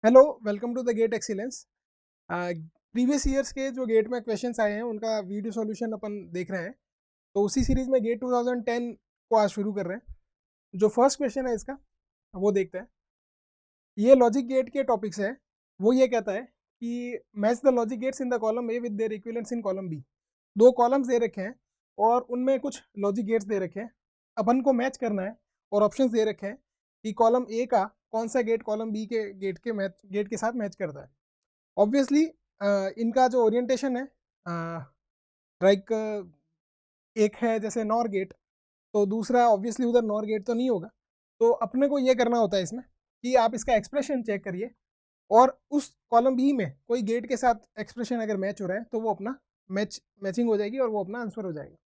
Hello, welcome to the GATE excellence. Previous years के जो gate में क्वेश्चंस आए हैं उनका वीडियो सॉल्यूशन अपन देख रहे हैं। तो उसी सीरीज में गेट 2010 को आज शुरू कर रहे हैं। जो फर्स्ट क्वेश्चन है इसका वो देखते हैं। ये लॉजिक गेट के टॉपिक्स है। वो ये कहता है कि match the logic gates in the column A with their equivalents in column B. दो कॉलम्स दे रखे हैं और उनमें कुछ लॉजिक गेट्स दे रखे हैं, अपन को मैच करना है। और ऑप्शंस दे रखे हैं कि कॉलम ए का कौन सा गेट कॉलम बी के गेट के साथ मैच करता है। ऑब्वियसली इनका जो ओरिएंटेशन है, लाइक एक है जैसे नॉर गेट, तो दूसरा ऑब्वियसली उधर नॉर गेट तो नहीं होगा। तो अपने को ये करना होता है इसमें कि आप इसका एक्सप्रेशन चेक करिए और उस कॉलम बी में कोई गेट के साथ एक्सप्रेशन अगर मैच हो रहा है तो वो अपना मैचिंग हो जाएगी और वो अपना आंसर हो जाएगा।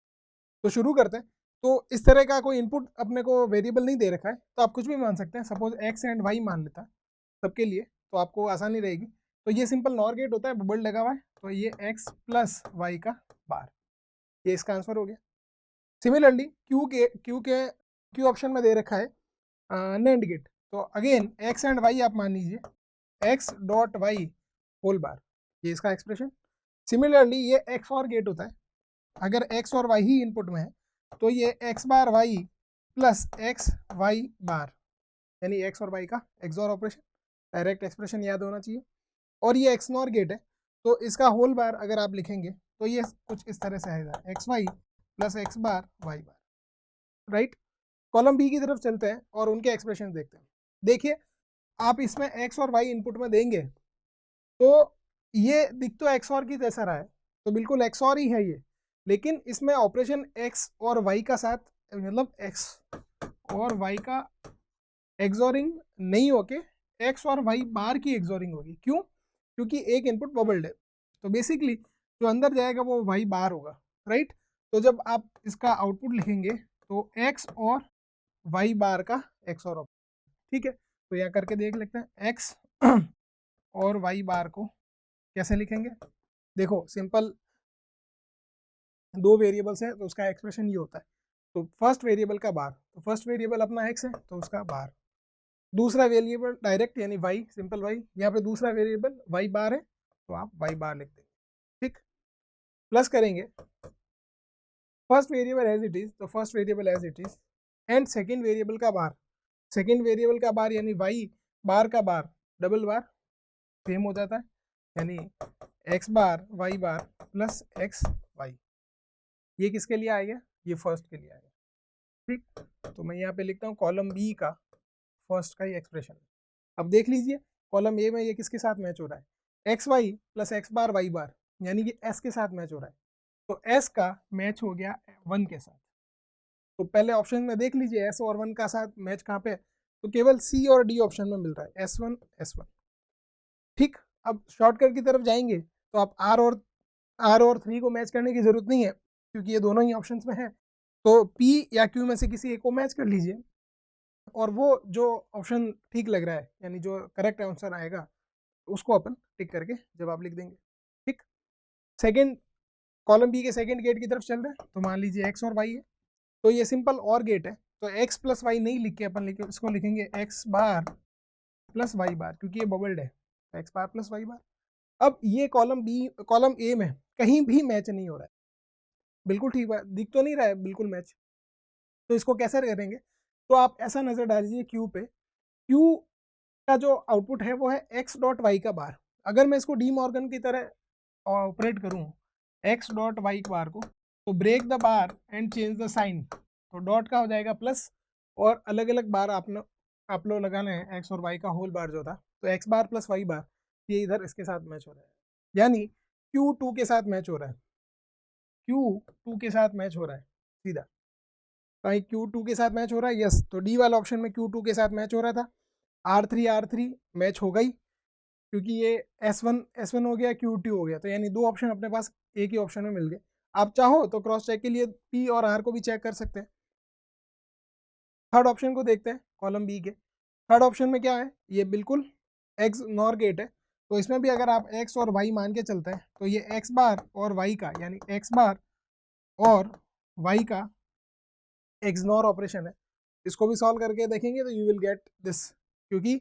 तो शुरू करते हैं। तो इस तरह का कोई इनपुट अपने को वेरिएबल नहीं दे रखा है, तो आप कुछ भी मान सकते हैं। सपोज एक्स एंड वाई मान लेता है सबके लिए, तो आपको आसानी रहेगी। तो ये सिंपल नॉर गेट होता है, बबल लगा हुआ है, तो ये एक्स प्लस वाई का बार, ये इसका आंसर हो गया। सिमिलरली क्यू ऑप्शन में दे रखा है नेंड गेट। तो अगेन एक्स एंड वाई आप मान लीजिए, X dot Y whole bar, ये इसका एक्सप्रेशन। सिमिलरली ये एक्स और गेट होता है, अगर एक्स और वाई ही इनपुट में है तो ये x bar Y plus x Y बार, यानी एक्स और वाई का एक्सॉर ऑपरेशन। डायरेक्ट एक्सप्रेशन याद होना चाहिए। और ये एक्स नॉर गेट है, तो इसका होल बार अगर आप लिखेंगे तो ये कुछ इस तरह से आएगा, x Y plus x bar Y बार, राइट। कॉलम बी की तरफ चलते हैं और उनके एक्सप्रेशन देखते हैं। देखिए, आप इसमें एक्स और वाई इनपुट में देंगे तो ये दिख तो एक्स और की जैसा रहा है, तो बिल्कुल एक्स और ही है ये। लेकिन इसमें ऑपरेशन एक्स और वाई का साथ, मतलब एक्स और वाई का एक्सोरिंग नहीं होके एक्स और वाई बार की एक्सोरिंग होगी। क्यों? क्योंकि एक इनपुट बबल्ड है, तो बेसिकली जो अंदर जाएगा वो वाई बार होगा, राइट। तो जब आप इसका आउटपुट लिखेंगे तो एक्स और वाई बार का एक्स और, ठीक है। तो यहाँ करके देख लेते हैं, एक्स और वाई बार को कैसे लिखेंगे। देखो सिंपल, दो वेरिएबल्स है तो उसका एक्सप्रेशन ये होता है। तो फर्स्ट वेरिएबल का बार, तो फर्स्ट वेरिएबल अपना एक्स है तो उसका बार, दूसरा वेरिएबल डायरेक्ट यानी वाई, सिंपल वाई। यहाँ पे दूसरा वेरिएबल वाई बार है तो आप वाई बार लिख देंगे, ठीक। प्लस करेंगे first variable as it is, तो first variable as it is and second variable का बार, सेकेंड वेरिएबल का बार यानी वाई बार का बार डबल बार सेम हो जाता है, यानी एक्स बार वाई बार प्लस एक्स वाई। ये किसके लिए आएगा? ये फर्स्ट के लिए आएगा, ठीक। तो मैं यहाँ पे लिखता हूँ कॉलम बी का फर्स्ट का ही एक्सप्रेशन। अब देख लीजिए कॉलम ए में ये किसके साथ मैच हो रहा है, x Y plus x bar Y बार, यानी कि एस के साथ मैच हो रहा है। तो एस का मैच हो गया वन के साथ। तो पहले ऑप्शन में देख लीजिए एस और वन का साथ मैच कहाँ पे, तो केवल सी और डी ऑप्शन में मिल रहा है, एस वन, ठीक। अब शॉर्टकट की तरफ जाएंगे तो आप आर और थ्री को मैच करने की जरूरत नहीं है, क्योंकि ये दोनों ही ऑप्शंस में है। तो पी या क्यू में से किसी एक को मैच कर लीजिए और वो जो ऑप्शन ठीक लग रहा है, यानी जो करेक्ट आंसर आएगा उसको अपन टिक करके जवाब लिख देंगे, ठीक। सेकंड, कॉलम बी के सेकंड गेट की तरफ चल रहे हैं, तो मान लीजिए एक्स और वाई है, तो ये सिंपल और गेट है। तो एक्स प्लस वाई नहीं लिख के अपन इसको लिखेंगे एक्स बार प्लस वाई बार, क्योंकि ये बबल्ड है, एक्स बार प्लस वाई बार। अब ये कॉलम ए में कहीं भी मैच नहीं हो रहा है, बिल्कुल ठीक है, दिख तो नहीं रहा है बिल्कुल मैच। तो इसको कैसे करेंगे? तो आप ऐसा नजर डालिए क्यू पे, क्यू का जो आउटपुट है वो है एक्स डॉट वाई का बार। अगर मैं इसको डी मॉर्गन की तरह ऑपरेट करूं एक्स डॉट वाई बार को, तो break the bar and change the sign, तो डॉट का हो जाएगा प्लस, और अलग अलग बार आप लोग लगाने हैं एक्स और वाई का होल बार जो था, तो एक्स बार प्लस वाई बार ये इधर इसके साथ मैच हो रहा है, यानी क्यू टू के साथ मैच हो रहा है, क्यू टू के साथ मैच हो रहा है सीधा। कहीं क्यू टू के साथ मैच हो रहा है, यस। तो डी वाला ऑप्शन में क्यू टू के साथ मैच हो रहा था, आर थ्री मैच हो गई, क्योंकि ये एस वन हो गया, क्यू टू हो गया, तो यानी दो ऑप्शन अपने पास एक ही ऑप्शन में मिल गए। आप चाहो तो क्रॉस चेक के लिए पी और आर को भी चेक कर सकते हैं। थर्ड ऑप्शन को देखते हैं कॉलम बी के। थर्ड ऑप्शन में क्या है, ये बिल्कुल एक्स नॉर गेट है, तो इसमें भी अगर आप एक्स और वाई मान के चलते हैं तो ये एक्स बार और वाई का, यानी एक्स बार और वाई का एक्स नॉर ऑपरेशन है। इसको भी सॉल्व करके देखेंगे तो यू विल गेट दिस, क्योंकि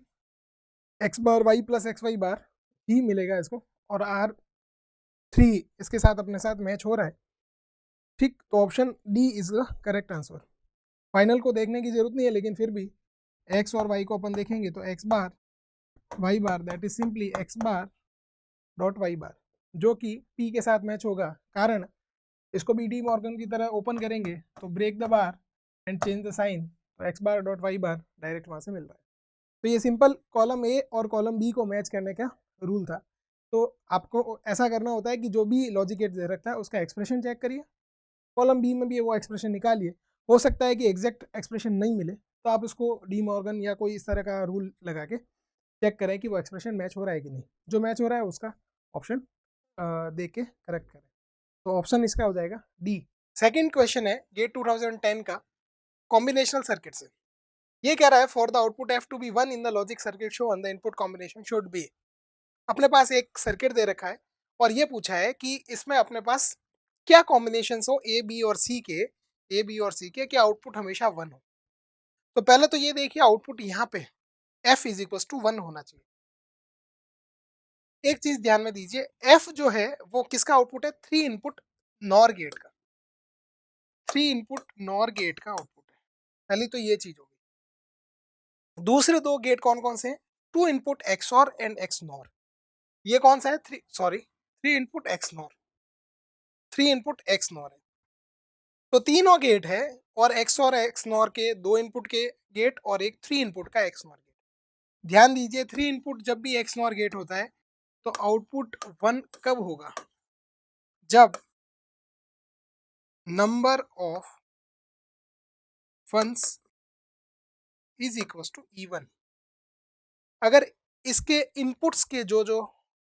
x bar Y plus x Y बार ही मिलेगा इसको, और आर 3 इसके साथ अपने साथ मैच हो रहा है, ठीक। तो option D is the correct answer. Final को देखने की जरूरत नहीं है, लेकिन फिर भी एक्स और वाई को अपन देखेंगे तो X bar Y bar that is simply X bar dot Y bar, जो कि पी के साथ मैच होगा। कारण इसको भी डी मॉर्गन की तरह ओपन करेंगे तो break the bar and change the sign, तो X bar dot Y bar direct वहाँ से मिल रहा है। तो ये सिंपल कॉलम ए और कॉलम बी को मैच करने का रूल था। तो आपको ऐसा करना होता है कि जो भी लॉजिक गेट दे रखता है उसका एक्सप्रेशन चेक करिए, कॉलम बी में भी वो एक्सप्रेशन निकालिए। हो सकता है कि एग्जैक्ट एक्सप्रेशन नहीं मिले, तो आप उसको डी मॉर्गन या कोई इस तरह का रूल लगा के चेक करें कि वो एक्सप्रेशन मैच हो रहा है कि नहीं। जो मैच हो रहा है उसका ऑप्शन देख के करेक्ट करें। तो ऑप्शन इसका हो जाएगा डी। सेकंड क्वेश्चन है गेट 2010 का कॉम्बिनेशनल सर्किट से। ये कह रहा है for the output F to be one in the logic circuit shown on the input combination should be. अपने पास एक सर्किट दे रखा है और ये पूछा है कि इसमें अपने पास क्या कॉम्बिनेशन हो ए बी और सी के, ए बी और सी के, क्या आउटपुट हमेशा वन हो। तो पहले तो ये देखिए आउटपुट यहाँ पे F is equal to one होना चाहिए। एक चीज ध्यान में दीजिए, एफ जो है वो किसका आउटपुट है, थ्री इनपुट नॉर गेट का, थ्री इनपुट नॉर गेट का आउटपुट है। पहली तो ये चीज होगी। दूसरे दो गेट कौन कौन से हैं, टू इनपुट एक्स और एंड एक्स नॉर। ये कौन सा है, three input x nor, three input x nor है। तो तीनों गेट है और एक्स और एक्स नॉर के दो इनपुट के गेट और एक थ्री इनपुट का एक्स नॉर गेट। ध्यान दीजिए थ्री इनपुट जब भी एक्स नॉर गेट होता है तो आउटपुट वन कब होगा, जब number of ones is equal to even. अगर इसके इनपुट्स के जो जो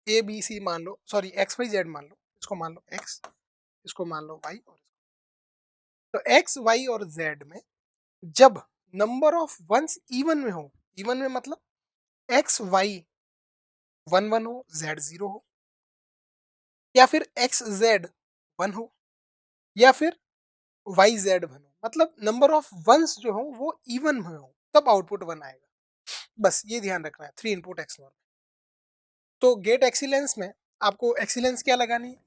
ए बी सी मान लो, सॉरी एक्स वाई जेड मान लो, इसको मान लो एक्स, इसको मान लो वाई, और तो एक्स वाई और जेड में जब नंबर ऑफ वंस इवन में हो, इवन में मतलब एक्स वाई वन वन हो, जेड जीरो हो, या फिर एक्स जेड वन हो, या फिर वाई जेड वन हो, मतलब नंबर ऑफ वंस जो हो वो इवन में हो, तब आउटपुट वन आएगा। बस ये ध्यान रखना है थ्री इनपुट एक्स नॉट। तो गेट एक्सीलेंस में आपको एक्सीलेंस क्या लगानी है,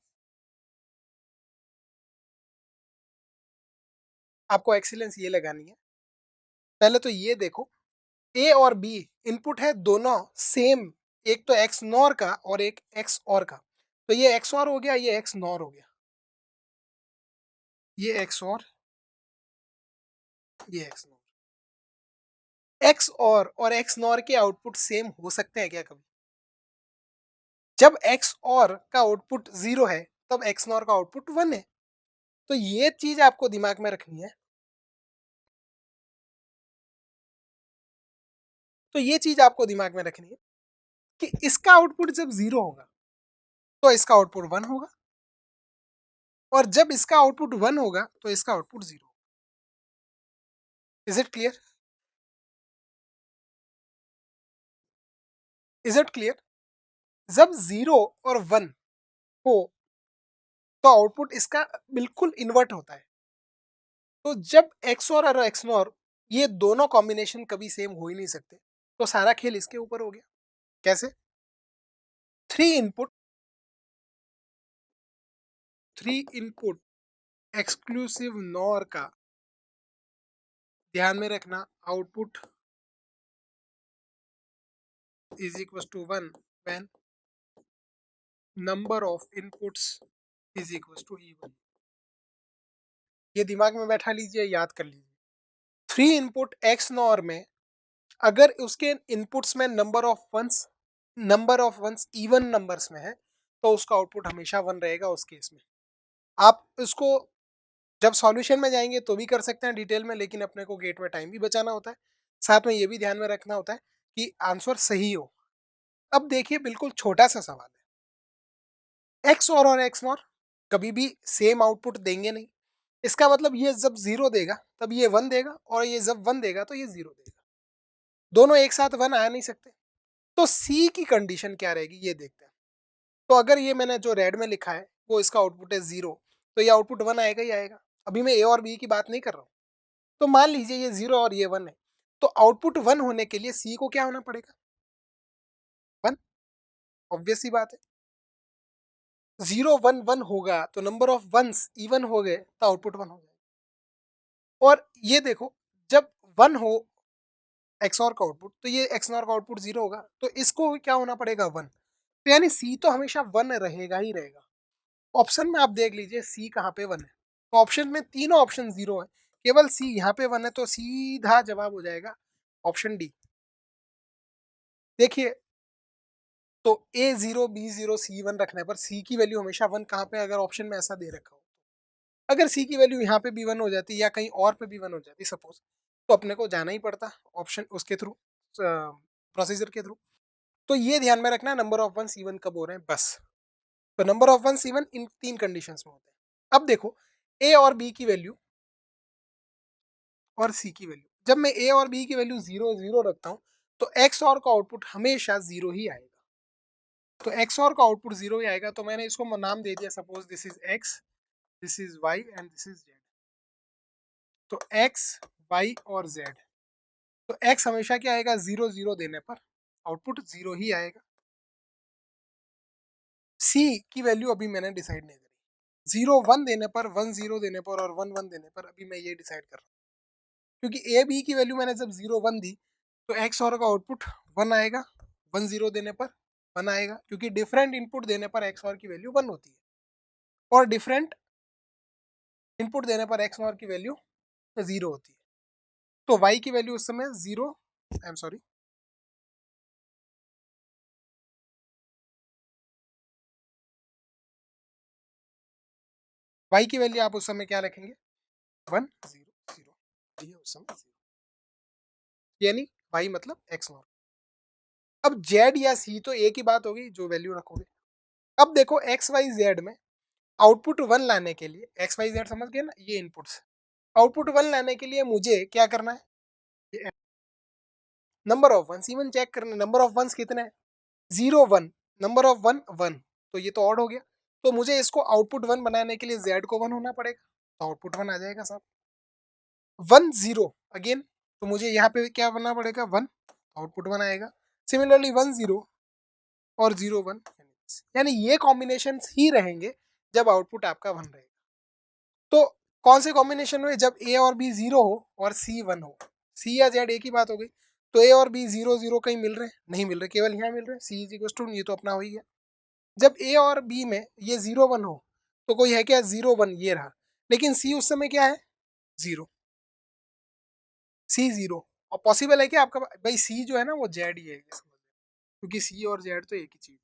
आपको एक्सीलेंस ये लगानी है। पहले तो ये देखो ए और बी इनपुट है दोनों सेम, एक तो एक्स नॉर का और एक एक्स और का। तो ये एक्स और हो गया, ये एक्स नॉर हो गया, ये एक्स और ये एक्स नॉर। एक्स और एक्स नॉर के आउटपुट सेम हो सकते हैं क्या कभी, जब एक्स और का आउटपुट जीरो है तब एक्स नॉर का आउटपुट वन है। तो ये चीज आपको दिमाग में रखनी है, तो ये चीज आपको दिमाग में रखनी है कि इसका आउटपुट जब जीरो होगा तो इसका आउटपुट वन होगा, और जब इसका आउटपुट वन होगा तो इसका output zero. Is it clear, is it clear. जब जीरो और वन हो तो आउटपुट इसका बिल्कुल इन्वर्ट होता है। तो जब एक्स और एक्स नॉर ये दोनों कॉम्बिनेशन कभी सेम हो ही नहीं सकते, तो सारा खेल इसके ऊपर हो गया। कैसे, three input, three input exclusive NOR का ध्यान में रखना output is equal to one when number of inputs is equal to even. ये दिमाग में बैठा लीजिए, याद कर लीजिए। थ्री इनपुट एक्स नॉर में अगर उसके इनपुट्स में number of ones even numbers में है तो उसका आउटपुट हमेशा वन रहेगा उस केस में। आप इसको जब सॉल्यूशन में जाएंगे तो भी कर सकते हैं डिटेल में, लेकिन अपने को गेट में टाइम भी बचाना होता है। साथ में ये भी ध्यान में रखना होता है कि आंसर सही हो। अब देखिए बिल्कुल छोटा सा सवाल है, एक्स और एक्स नॉर कभी भी सेम आउटपुट देंगे नहीं। इसका मतलब ये जब जीरो देगा तब ये वन देगा, और ये जब वन देगा तो ये जीरो देगा, दोनों एक साथ वन आ नहीं सकते। तो सी की कंडीशन क्या रहेगी ये देखते हैं। तो अगर ये मैंने जो रेड में लिखा है वो इसका आउटपुट है जीरो, तो ये आउटपुट वन आएगा ही आएगा। अभी मैं ए और बी की बात नहीं कर रहा हूँ। तो मान लीजिए ये जीरो और ये वन है, तो आउटपुट वन होने के लिए सी को क्या होना पड़ेगा, ऑब्वियस सी बात है, 0 1 1 होगा तो नंबर ऑफ वंस इवन हो गए तो आउटपुट 1 हो जाएगा। और ये देखो, जब 1 हो एक्सऑर का आउटपुट तो ये एक्सनॉर का आउटपुट 0 होगा, तो इसको क्या होना पड़ेगा 1। तो यानी सी तो हमेशा 1 रहेगा ही रहेगा। ऑप्शन में आप देख लीजिए सी कहाँ पे 1 है, तो ऑप्शन में तीनों ऑप्शन 0 है, केवल सी यहाँ पे 1 है, तो सीधा जवाब हो जाएगा ऑप्शन डी। देखिए, तो A0 B0 C1 रखने पर सी की वैल्यू हमेशा 1 कहाँ पे, अगर ऑप्शन में ऐसा दे रखा हो, अगर सी की वैल्यू यहाँ पे भी 1 हो जाती या कहीं और पे भी 1 हो जाती सपोज, तो अपने को जाना ही पड़ता ऑप्शन उसके थ्रू, प्रोसीजर के थ्रू। तो ये ध्यान में रखना, नंबर ऑफ वन C1 कब हो रहे हैं बस। तो number of one C1 in 3 conditions में होते हैं। अब देखो, ए और बी की वैल्यू और सी की वैल्यू, जब मैं ए और बी की वैल्यू 0 0 रखता हूँ तो एक्स और का आउटपुट हमेशा 0 ही आएगा। तो एक्स और का आउटपुट 0 ही आएगा, तो मैंने इसको नाम दे दिया, suppose this is X, this is Y and this is Z. तो एक्स वाई और जेड, तो एक्स हमेशा क्या आएगा, 0 0 देने पर आउटपुट 0 ही आएगा। सी की वैल्यू अभी मैंने डिसाइड नहीं करी, 0 1 देने पर, 1 0 देने पर और 1 1 देने पर अभी मैं ये डिसाइड कर रहा हूँ, क्योंकि ए बी की वैल्यू मैंने जब 0 1 दी तो एक्स और का आउटपुट 1 आएगा, 1 0 देने पर 1 आएगा, क्योंकि डिफरेंट इनपुट देने पर एक्स और की वैल्यू 1 होती है, और डिफरेंट इनपुट देने पर एक्स और की वैल्यू 0 होती है। तो वाई की वैल्यू उस समय 0, आई एम सॉरी, वाई की वैल्यू आप उस समय क्या रखेंगे, 1 0 0, ये उस समय 0, यानी वाई मतलब एक्स और। अब जेड या सी तो एक ही बात होगी, जो वैल्यू रखोगे। अब देखो एक्स वाई जेड में आउटपुट 1 लाने के लिए, एक्स वाई जेड समझ गए ना, ये इनपुट्स, आउटपुट 1 लाने के लिए मुझे क्या करना है, number of ones even check करना, नंबर ऑफ वंस कितने हैं, 0 1, नंबर ऑफ 1 1, तो ये तो ऑड हो गया। तो मुझे इसको आउटपुट 1 बनाने के लिए जेड को 1 होना पड़ेगा, तो आउटपुट 1 आ जाएगा साहब। 1 0 अगेन, तो मुझे यहाँ पे क्या बनना पड़ेगा, 1, आउटपुट 1 आएगा। सिमिलरली 1 0 और 0 1, यानी ये कॉम्बिनेशन ही रहेंगे जब आउटपुट आपका 1 रहेगा। तो कौन से कॉम्बिनेशन में, जब ए और बी 0 हो और सी 1 हो, सी या जेड एक ही बात हो गई। तो ए और बी 0 0 कहीं मिल रहे हैं, नहीं मिल रहे, केवल यहाँ मिल रहे हैं, सी इज इक्वल टू, ये तो अपना हो ही गया। जब ए और बी में ये 0 1 हो तो कोई है क्या, 0 1 ये रहा, लेकिन सी उस समय क्या है, 0, सी 0। और पॉसिबल है कि आपका भाई सी जो है ना वो जेड ही है, क्योंकि सी और जेड तो एक ही चीज।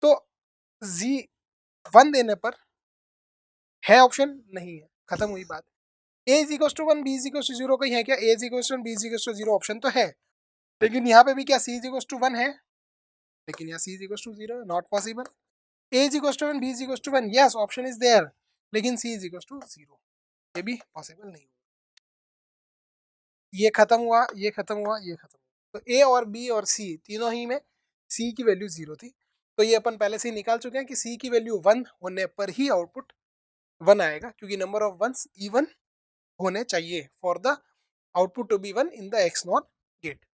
तो जी 1 देने पर है ऑप्शन, नहीं है, खत्म हुई बात। A is equal to 1, B is equal to 0 कहीं है क्या, A is equal to 1, B is equal to 0 option तो है, लेकिन यहाँ पे भी क्या सी इज इक्वल टू 1 है, लेकिन यहाँ C is equal to 0, not possible. A is equal to 1, B is equal to 1, yes option is there, लेकिन सी इज इक्वल टू 0, ये भी पॉसिबल नहीं। ये खत्म हुआ, ये खत्म हुआ, ये खत्म हुआ। तो ए और बी और सी तीनों ही में सी की वैल्यू 0 थी, तो ये अपन पहले से ही निकाल चुके हैं कि सी की वैल्यू 1 होने पर ही आउटपुट 1 आएगा, क्योंकि नंबर ऑफ वंस इवन होने चाहिए for the output to be 1 in the X not gate.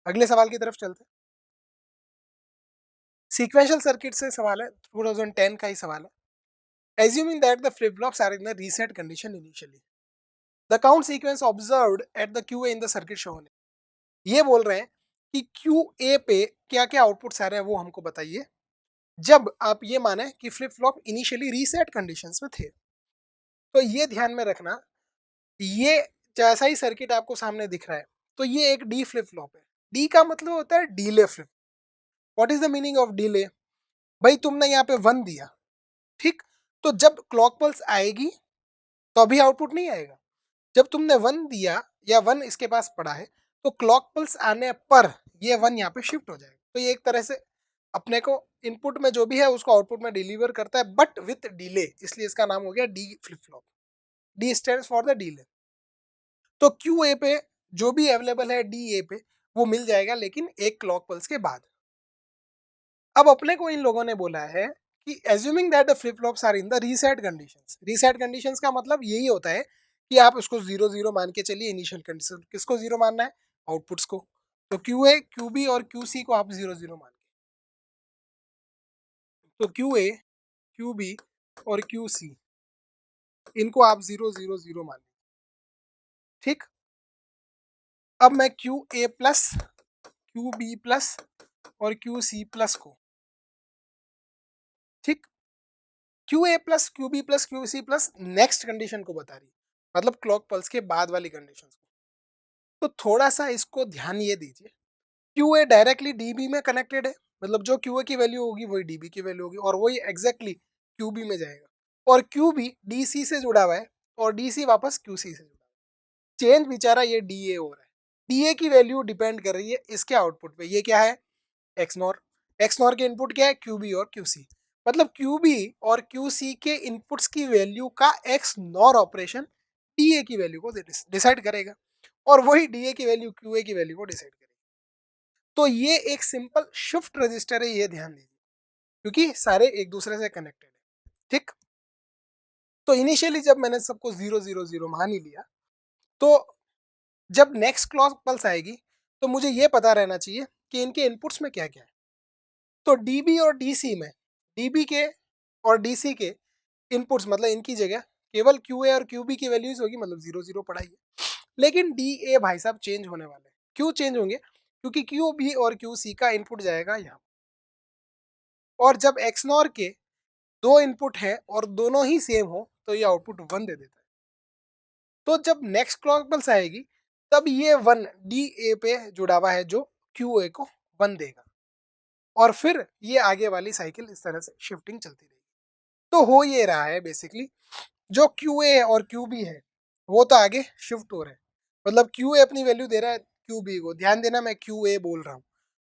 अगले सवाल की तरफ चलते हैं। सीक्वेंशियल सर्किट से सवाल है, 2010 का ही सवाल है। Assuming that the flip flops are in the reset condition initially, the count sequence observed at the Q A in the circuit shown. ये बोल रहे हैं कि क्यू ए पे क्या क्या आउटपुट्स आ रहे हैं वो हमको बताइए, जब आप ये माने कि flip flop initially reset conditions में थे। तो ये ध्यान में रखना, ये जैसा ही सर्किट आपको सामने दिख रहा है, तो ये एक डी फ्लिप फ्लॉप है। डी का मतलब होता है delay flip. What is the meaning of delay, भाई तुमने यहाँ पे 1 दिया, ठीक, तो जब क्लॉक पल्स आएगी तो अभी आउटपुट नहीं आएगा। जब तुमने 1 दिया या 1 इसके पास पड़ा है, तो क्लॉक पल्स आने पर ये 1 यहाँ पे शिफ्ट हो जाएगा। तो ये एक तरह से अपने को इनपुट में जो भी है उसको आउटपुट में डिलीवर करता है, बट विथ डिले, इसलिए इसका नाम हो गया D flip flop. D stands for the delay. तो क्यू ए पे जो भी अवेलेबल है डी ए पे वो मिल जाएगा, लेकिन एक क्लॉक पल्स के बाद। अब अपने को इन लोगों ने बोला है कि assuming that the flip flops are in the reset conditions. Reset conditions का मतलब यही होता है कि आप उसको 0 0 मान के चलिए इनिशियल कंडीशन। किसको 0 मानना है, आउटपुट्स को। तो क्यू ए क्यू बी और क्यू सी को आप 0 0 मान के, तो क्यू ए, क्यू बी और क्यू सी, इनको आप 0 0 0 मान लीजिए, ठीक। अब मैं Q A plus, Q B plus और क्यू सी प्लस को, ठीक, Q A plus, Q B plus, Q C plus next condition को बता रही है, मतलब क्लॉक पल्स के बाद वाली कंडीशन को। तो थोड़ा सा इसको ध्यान ये दीजिए, क्यू ए डायरेक्टली डीबी में कनेक्टेड है, मतलब जो क्यू ए की वैल्यू होगी वही डीबी की वैल्यू होगी, और वही एग्जैक्टली क्यू बी में जाएगा। और क्यू बी डी सी से जुड़ा हुआ है, और डी सी वापस क्यू सी से जुड़ा हुआ है। चेंज बेचारा ये डी ए हो रहा है, डी ए की वैल्यू डिपेंड कर रही है इसके आउटपुट पे। ये क्या है, एक्स नॉर। एक्स नॉर के इनपुट क्या है, क्यू बी और क्यू सी। मतलब क्यू बी और क्यू सी के इनपुट्स की वैल्यू का x nor operation D A की वैल्यू को डिसाइड करेगा, और वही डी ए की वैल्यू क्यू ए की वैल्यू को डिसाइड करेगा। तो ये एक सिंपल शिफ्ट रजिस्टर है, ये ध्यान दीजिए, क्योंकि सारे एक दूसरे से कनेक्टेड है, ठीक। तो इनिशियली जब मैंने सबको 0 0 0 मान ही लिया, तो जब नेक्स्ट क्लॉक पल्स आएगी तो मुझे ये पता रहना चाहिए कि इनके इनपुट्स में क्या क्या है। तो डीबी और डीसी में, डीबी के और डीसी के इनपुट्स, मतलब इनकी जगह केवल क्यू ए और क्यू बी की वैल्यूज होगी, मतलब 0 0 पड़ा ही है। लेकिन डी ए भाई साहब चेंज होने वाले हैं। क्यों चेंज होंगे, क्योंकि क्यू बी और क्यू सी का इनपुट जाएगा यहाँ, और जब एक्सनॉर के दो इनपुट है और दोनों ही सेम हो तो ये आउटपुट 1 दे देता है। तो जब नेक्स्ट क्लॉक पल्स आएगी तब ये 1 डी ए पे जुड़ा हुआ है, जो क्यू ए को 1 देगा, और फिर ये आगे वाली साइकिल इस तरह से शिफ्टिंग चलती रहेगी। तो हो ये रहा है बेसिकली, जो क्यू ए और क्यू बी है वो तो आगे शिफ्ट हो रहे हैं, मतलब क्यू ए अपनी वैल्यू दे रहा है क्यू बी को। ध्यान देना मैं क्यू ए बोल रहा हूँ,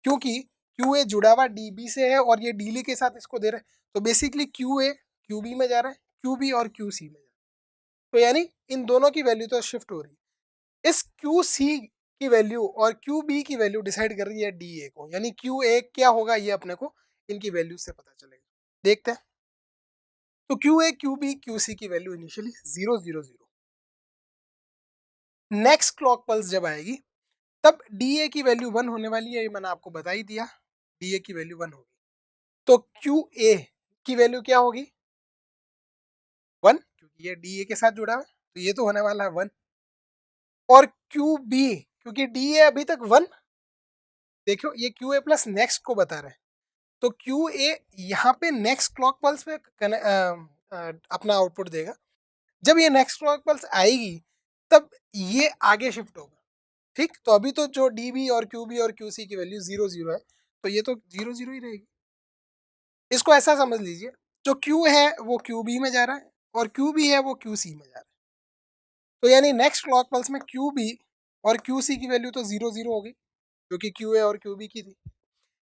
क्योंकि क्यू ए जुड़ा हुआ डी बी से है और ये डीली के साथ इसको दे रहा है। तो basically Q A Q B में जा रहा है, क्यू बी और क्यू सी में जा रहा है। तो यानी इन दोनों की वैल्यू तो शिफ्ट हो रही है। इस क्यू सी की वैल्यू और क्यू बी की वैल्यू डिसाइड कर रही है डी ए को, यानी क्यू ए क्या होगा ये अपने को इनकी वैल्यू से पता चलेगा। देखते हैं। तो Q A Q B Q C की value initially 0 0 0। Next clock pulse जब आएगी तब डी ए की वैल्यू 1 होने वाली है, ये मैंने आपको बता ही दिया, डी ए की वैल्यू 1 होगी। तो क्यू ए की वैल्यू क्या होगी, 1, क्योंकि ये डी ए के साथ जुड़ा है तो ये तो होने वाला है 1। और क्यू बी, क्योंकि डी ए अभी तक 1, देखो ये क्यू ए प्लस नेक्स्ट को बता रहे हैं, तो क्यू ए यहाँ पे नेक्स्ट क्लॉक पल्स पे अपना आउटपुट देगा। जब ये नेक्स्ट क्लॉक पल्स आएगी तब ये आगे शिफ्ट होगा, ठीक। तो अभी तो जो डी बी और क्यू सी की वैल्यू 0 0 है, तो ये तो 0 0 ही रहेगी। इसको ऐसा समझ लीजिए, जो क्यू है वो क्यू बी में जा रहा है और क्यू बी है वो क्यू सी में जा रहा है। तो यानी नेक्स्ट क्लॉक पल्स में क्यू बी और क्यू सी की वैल्यू तो 0 0 हो गई, जो कि क्यू ए और क्यू बी की थी।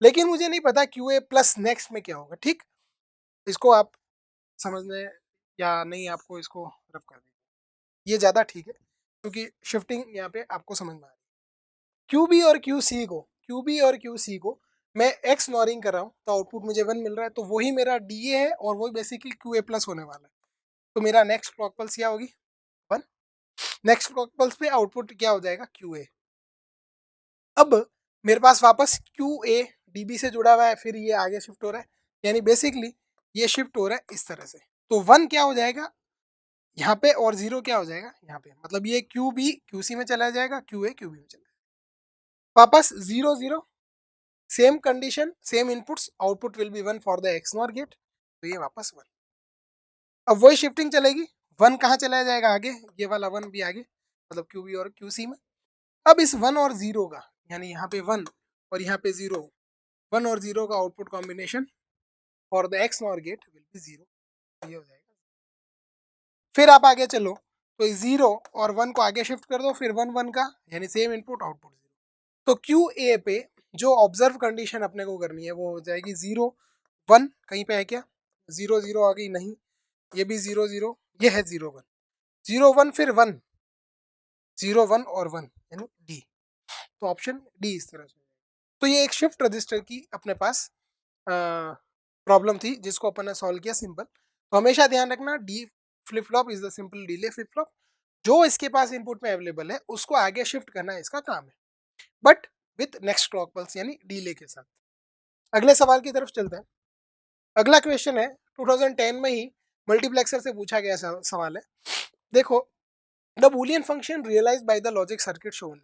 लेकिन मुझे नहीं पता क्यू ए प्लस नेक्स्ट में क्या होगा, ठीक। इसको आप समझने या नहीं, आपको इसको रफ कर दीजिए, ये ज़्यादा ठीक है, क्योंकि शिफ्टिंग यहाँ पे आपको समझ में आ रही है। क्यू बी और क्यू सी को, क्यू बी और क्यू सी को मैं एक्स नॉरिंग कर रहा हूँ, तो आउटपुट मुझे 1 मिल रहा है, तो वही मेरा डी ए है और वही बेसिकली क्यू ए प्लस होने वाला है। तो मेरा नेक्स्ट क्लॉक पल्स क्या होगी, 1। नेक्स्ट क्लॉक पल्स पे आउटपुट क्या हो जाएगा, क्यू ए। अब मेरे पास वापस क्यू ए डीबी से जुड़ा हुआ है, फिर ये आगे शिफ्ट हो रहा है, यानी बेसिकली ये शिफ्ट हो रहा है इस तरह से। तो 1 क्या हो जाएगा यहाँ पे, और 0 क्या हो जाएगा यहाँ पे, मतलब ये क्यू बी क्यू सी में चला जाएगा, क्यू ए क्यू बी में चला जाएगा। वापस 0 0, same condition same inputs, output will be 1 for the X NOR gate, तो ये वापस 1। अब वही शिफ्टिंग चलेगी, 1 कहाँ चला जाएगा आगे, ये वाला 1 भी आगे, मतलब क्यू बी और क्यू सी में। अब इस 1 और 0 का, यानी यहाँ पे 1 और यहाँ पे 0, 1 और 0 का output combination for the X NOR gate will be 0, ये हो जाएगा। फिर आप आगे चलो, तो 0 और 1 को आगे शिफ्ट कर दो, फिर 1 1 का, यानी सेम इनपुट आउटपुट 0। तो क्यू ए पे जो ऑब्जर्व कंडीशन अपने को करनी है वो हो जाएगी 0 1, कहीं पे है क्या, 0 0 आ गई, नहीं, ये भी 0 0, ये है 0 1, 0 1 फिर 1, 0 1 और 1, यानी डी। तो ऑप्शन डी इस तरह से। तो ये एक शिफ्ट रजिस्टर की अपने पास प्रॉब्लम थी, जिसको अपन ने सॉल्व किया सिंपल। तो हमेशा ध्यान रखना, D flip flop is the simple delay flip flop, जो इसके पास इनपुट में अवेलेबल है उसको आगे शिफ्ट करना इसका काम है, but with next clock pulse यानी डिले के साथ। अगले सवाल की तरफ चलते हैं। अगला क्वेश्चन है 2010 में ही मल्टीप्लेक्सर से पूछा गया सवाल है। देखो, the Boolean function realized by the logic circuit shown.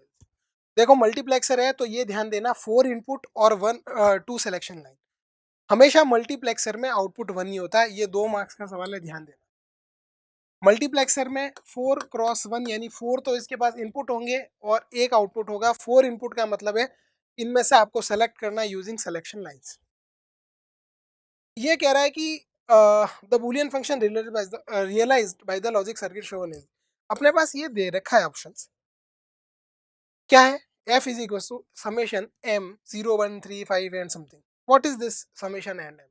देखो मल्टीप्लेक्सर है तो ये ध्यान देना 4 इनपुट और 2 सिलेक्शन लाइन। हमेशा मल्टीप्लेक्सर में आउटपुट 1 ही होता है, ये 2 मार्क्स का सवाल है, ध्यान देना। मल्टीप्लेक्सर में 4 क्रॉस 1 यानी 4 तो इसके पास इनपुट होंगे और एक आउटपुट होगा। 4 इनपुट का मतलब है इनमें से आपको सेलेक्ट करना यूजिंग सिलेक्शन लाइंस। ये कह रहा है कि the Boolean function realized by the logic circuit shown is. अपने पास ये दे रखा है ऑप्शंस, क्या है? f is equal to summation m 0 1 3 5 and something. What is this summation and m?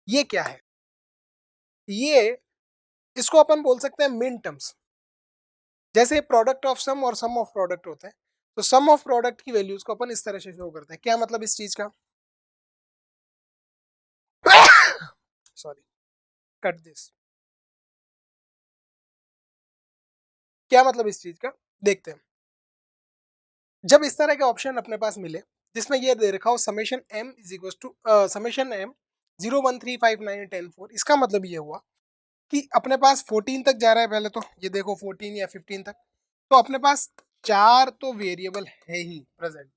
ये क्या है? ये इसको अपन बोल सकते हैं मिन टर्म्स। जैसे प्रोडक्ट ऑफ सम और सम ऑफ प्रोडक्ट होते हैं, तो सम ऑफ प्रोडक्ट की वैल्यूज को अपन इस तरह से शो करते हैं। क्या मतलब इस चीज का? Sorry, cut this. क्या मतलब इस चीज का, देखते हैं। जब इस तरह के ऑप्शन अपने पास मिले जिसमें ये दे रखा हो summation m is equal to summation m 0 1 3 5 9 10 4, इसका मतलब ये हुआ कि अपने पास 14 तक जा रहा है। पहले तो ये देखो 14 या 15 तक, तो अपने पास 4 तो वेरिएबल है ही प्रेजेंट।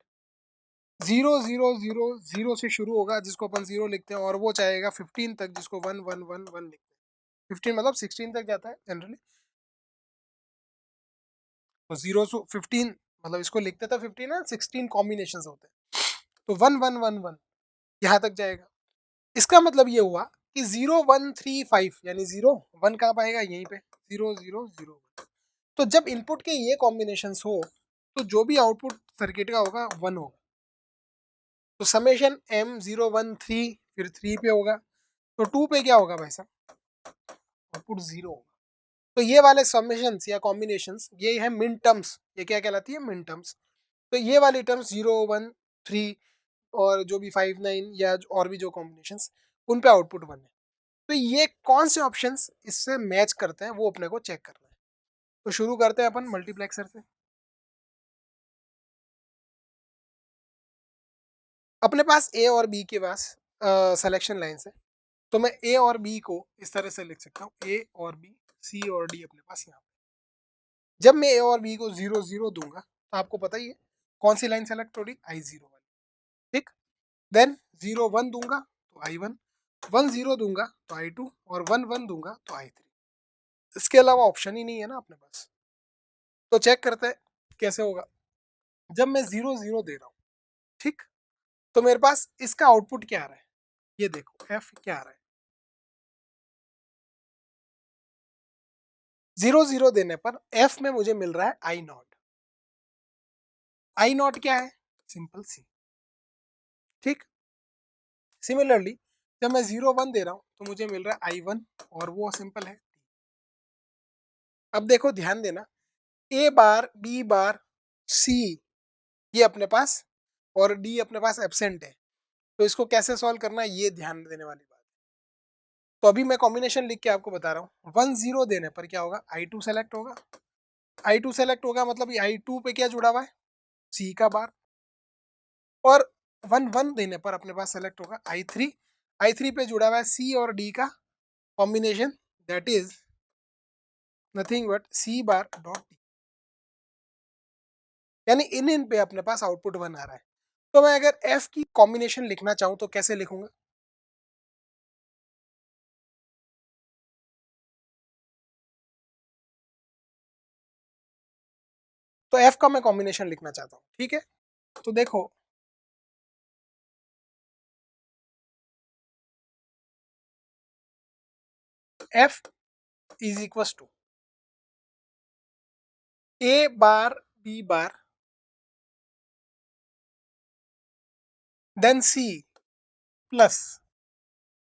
0 0 0 0 से शुरू होगा जिसको अपन 0 लिखते हैं, और वो चाहेगा 15 तक जिसको 1 1 1 1 लिखते हैं। 15 मतलब 16 तक जाता है जनरली, तो 0 से 15 मतलब इसको लिखते तो 15 है, 16 कॉम्बिनेशन होते हैं, तो 1 1 1 1 यहाँ तक जाएगा। इसका मतलब ये हुआ कि 0 1 3 5 यानी 0 1 कहाँ पाएगा, यहीं पे 0 0 0 1। तो जब इनपुट के ये कॉम्बिनेशन हो तो जो भी आउटपुट सर्किट का होगा 1 होगा। तो समेशन m 0 1 3 फिर 3 पे होगा, तो 2 पे क्या होगा भाई साहब, आउटपुट 0 होगा। तो ये वाले समेशंस या कॉम्बिनेशंस ये है मिन टर्म्स। ये क्या कहलाती है, मिन टर्म्स। तो ये वाली टर्म्स 0 1 3 और जो भी 5 9 या और भी जो कॉम्बिनेशंस, उन पे आउटपुट 1 है। तो ये कौन से ऑप्शंस इससे मैच करते हैं वो अपने को चेक करना है। तो शुरू करते हैं अपन मल्टीप्लेक्सर से। अपने पास ए और बी के पास सिलेक्शन लाइन्स है, तो मैं ए और बी को इस तरह से लिख सकता हूँ, ए और बी, सी और डी अपने पास यहाँ पे। जब मैं ए और बी को 0 0 दूंगा तो आपको पता ही है कौन सी लाइन सेलेक्ट होगी, आई 0 वाली, ठीक। देन 0 1 दूंगा तो आई 1, 1 0 दूंगा तो आई 2, और 1 1 दूंगा तो आई 3। इसके अलावा ऑप्शन ही नहीं है ना अपने पास। तो चेक करते हैं कैसे होगा। जब मैं 0 0 दे रहा हूँ, ठीक, तो मेरे पास इसका आउटपुट क्या आ रहा है, ये देखो एफ क्या आ रहा है। 0 0 देने पर एफ में मुझे मिल रहा है आई नॉट। आई नॉट क्या है, सिंपल सी, ठीक। सिमिलरली जब मैं 0 1 दे रहा हूं तो मुझे मिल रहा है आई 1, और वो सिंपल है। अब देखो ध्यान देना, ए बार बी बार सी ये अपने पास, और डी अपने पास एब्सेंट है, तो इसको कैसे सॉल्व करना है ये ध्यान देने वाली बात। तो अभी मैं कॉम्बिनेशन लिख के आपको बता रहा हूँ। 1 0 देने पर क्या होगा, आई 2 सेलेक्ट होगा। आई 2 सेलेक्ट होगा मतलब आई 2 पे क्या जुड़ा हुआ है, सी का बार। और 1 1 देने पर अपने पास सेलेक्ट होगा आई 3। आई 3 पे जुड़ा हुआ है सी और डी का combination, that is nothing but C bar dot D. यानी इन पे अपने पास आउटपुट 1 आ रहा है। तो मैं अगर एफ की कॉम्बिनेशन लिखना चाहूं तो कैसे लिखूंगा, तो एफ का मैं कॉम्बिनेशन लिखना चाहता हूं, ठीक है। तो देखो F is equal to A bar B bar then C plus,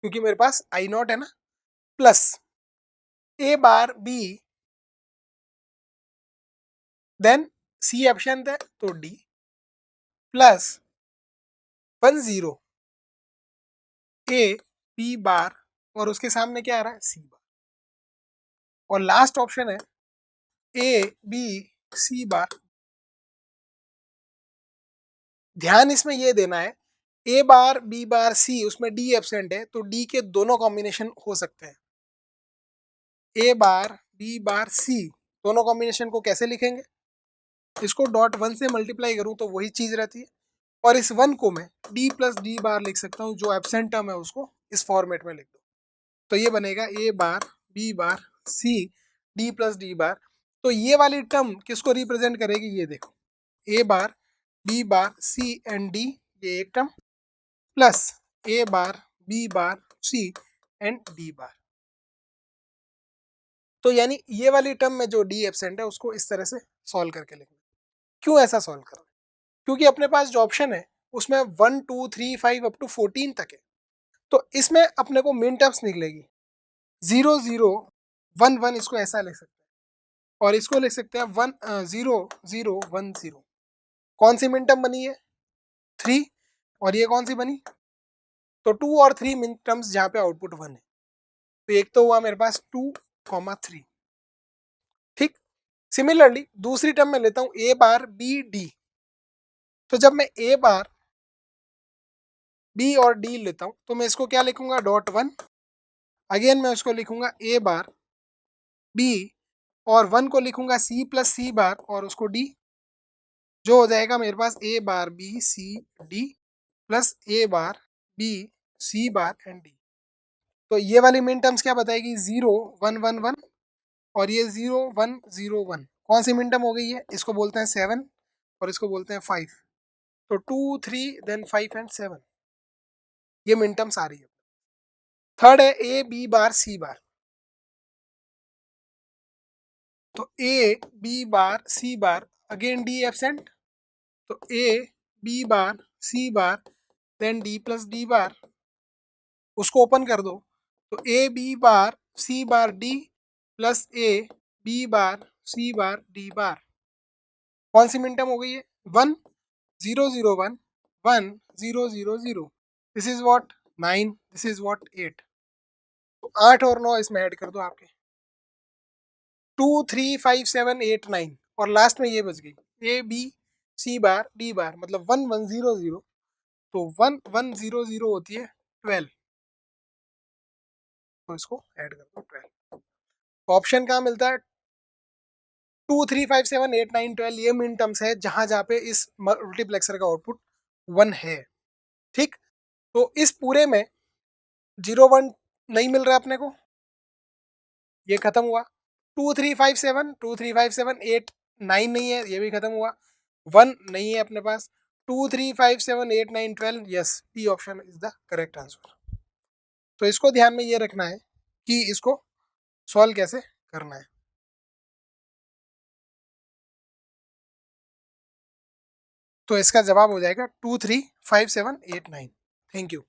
क्योंकि मेरे पास आई नॉट है ना, plus A bar B then C absent है तो D, plus 1 0 A B bar, और उसके सामने क्या आ रहा है, सी बार, और लास्ट ऑप्शन है ए बी सी बार। ध्यान इसमें ये देना है, ए बार बी बार सी, उसमें डी एब्सेंट है तो डी के दोनों कॉम्बिनेशन हो सकते हैं। ए बार बी बार सी दोनों कॉम्बिनेशन को कैसे लिखेंगे, इसको डॉट वन से मल्टीप्लाई करूं तो वही चीज रहती है, और इस वन को मैं डी प्लस डी बार लिख सकता हूँ, जो एब्सेंट टर्म है उसको इस फॉर्मेट में लिख दो, तो ये बनेगा A bar B bar C D plus D bar. तो ये वाली टर्म किसको रिप्रेजेंट करेगी, ये देखो, A bar B bar C and D, ये एक टर्म, plus A bar B bar C and D bar. तो यानी ये वाली टर्म में जो डी एब्सेंट है उसको इस तरह से सॉल्व करके लिखना। क्यों ऐसा सॉल्व करो, क्योंकि अपने पास जो ऑप्शन है उसमें 1 2 3 5 अप टू 14 तक है, तो इसमें अपने को मिन टर्म्स निकलेगी 0 0 1 1, इसको ऐसा लिख सकते हैं, और इसको लिख सकते हैं 1 0 0 1 0। कौन सी मिन टर्म बनी है, 3, और ये कौन सी बनी, तो 2 और 3 मिन टर्म्स जहाँ पे आउटपुट 1 है, तो एक तो हुआ मेरे पास 2 3। ठीक, सिमिलरली दूसरी टर्म में लेता हूँ ए बार बी डी, तो जब मैं ए बार बी और डी लेता हूँ तो मैं इसको क्या लिखूंगा, डॉट वन, अगेन मैं उसको लिखूंगा ए बार बी, और वन को लिखूंगा सी प्लस सी बार और उसको डी, जो हो जाएगा मेरे पास A bar B C D plus A bar B C bar and D. तो ये वाली मिन टर्म्स क्या बताएगी, 0 1 1 1, और ये 0 1 0 1, कौन सी मिन टर्म हो गई है, इसको बोलते हैं 7 और इसको बोलते हैं 5, तो 2 3 देन 5 एंड 7, ये मिन टर्म्स आ रही है। थर्ड है ए बी बार सी बार, तो A B bar C bar, again D absent, तो A B bar C bar then D plus D bar, उसको ओपन कर दो, तो A B bar C bar D plus A B bar C bar D bar, कौन सी min term हो गई है, 1 0 0 1 1 0 0 0, this is what 9, this is what 8, तो 8 और 9 इसमें ऐड कर दो आपके, 2 3 5 7 8 9, और लास्ट में ये बच गई A B C bar D बार, मतलब 1 1 0 0, तो 1 1 0 0 होती है 12, तो इसको ऐड कर दो 12। ऑप्शन कहाँ मिलता है, 2 3 5 7 8 9 12, ये मिन टर्म्स है जहां जहां पे इस मल्टीप्लेक्सर का आउटपुट 1 है। ठीक, तो इस पूरे में 0 1 नहीं मिल रहा है अपने को, ये खत्म हुआ। 2 3 5 7 नहीं है, ये भी खत्म हुआ। 1 नहीं है अपने पास। 2 3 5 7 8 9 12, yes, D option is the correct answer. तो इसको ध्यान में ये रखना है कि इसको सॉल्व कैसे करना है। तो इसका जवाब हो जाएगा 2 3 5 7 8 9। Thank you.